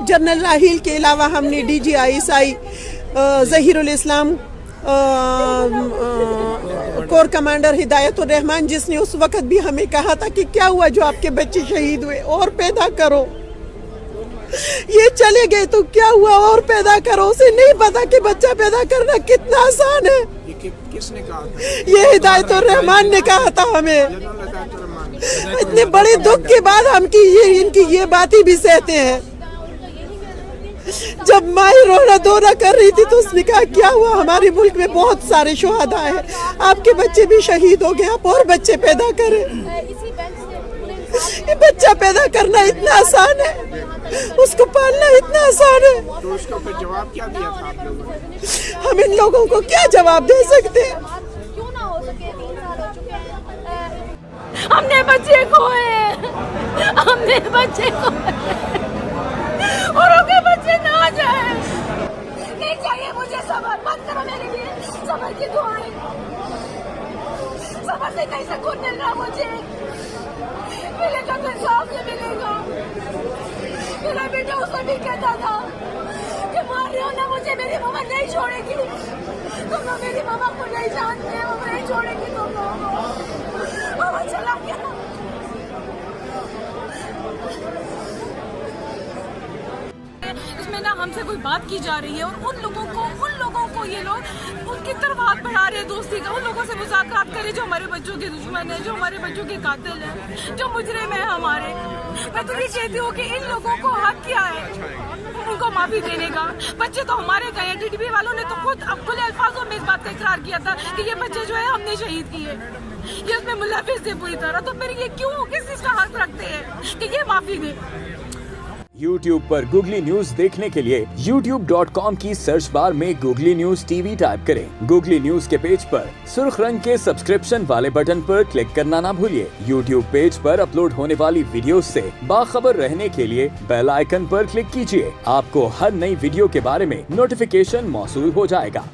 General राहील के अलावा हमने DGISI ज़हीरुल इस्लाम, कोर कमांडर हिदायतुर रहमान, जिसने उस वक्त भी हमें कहा था कि क्या हुआ जो आपके बच्चे शहीद हुए, और पैदा करो, ये चले गए तो क्या हुआ, और पैदा करो। उसे नहीं पता कि बच्चा पैदा करना कितना आसान है। किसने कहा था? ये हिदायतुर रहमान ने कहा था हमें। इतने बड़े दुख के बाद हम इनकी ये बातें भी सहते हैं। जब माई रोना धोना कर रही थी तो उसने कहा क्या हुआ, हमारे मुल्क में बहुत सारे शुहदा हैं, आपके बच्चे भी शहीद हो गए, आप और बच्चे पैदा करें। ये बच्चा पैदा करना इतना आसान है, उसको पालना इतना आसान है। तो उसका फिर जवाब क्या दिया था आप लोगों ने? हम इन लोगों को क्या जवाब दे सकते हैं? हमने बच्चे खोए, हमने बच्चे खोए, और उनके बच्चे ना जाए। नहीं चाहिए मुझे सबर, मत करो मेरे लिए सबर की दुआएं। सबर से कहीं सुकून मिल रहा मुझे, मिलेगा तो इंसाफ से मिलेगा। मेरा बेटा उसे भी कहता था कि मार रहे हो ना मुझे, मेरी मामा नहीं छोड़ेगी, तुम लोग मेरी मामा को नहीं जानते, वो नहीं छोड़ेगी तुम लोग। मामा चला गया। इसमें ना हमसे कोई बात की जा रही है, और उन लोगों को ये लोग उनकी तरफ हाथ बढ़ा रहे हैं दोस्ती का। उन लोगों से मुज़ाकरात करें जो हमारे बच्चों के दुश्मन है, जो हमारे बच्चों के कातिल हैं, जो मुजरिम है हमारे। मैं तो ये कहती हूँ कि इन लोगों को हक क्या है उनको माफी देने का। बच्चे तो हमारे गए हैं, TTP वालों ने तो खुद अब खुले अल्फाजों में इस बात का इकरार किया था कि ये बच्चे जो है हमने शहीद किए, ये उसमें मुलविस थे पूरी तरह। तो फिर ये क्यों, किस चीज का हक रखते हैं कि ये माफी दे? YouTube पर गूगली न्यूज देखने के लिए youtube.com की सर्च बार में गूगली न्यूज TV टाइप करें। गूगली न्यूज के पेज पर सुर्ख रंग के सब्सक्रिप्शन वाले बटन पर क्लिक करना ना भूलिए। YouTube पेज पर अपलोड होने वाली वीडियोस से बाखबर रहने के लिए बेल आइकन पर क्लिक कीजिए। आपको हर नई वीडियो के बारे में नोटिफिकेशन मौसूल हो जाएगा।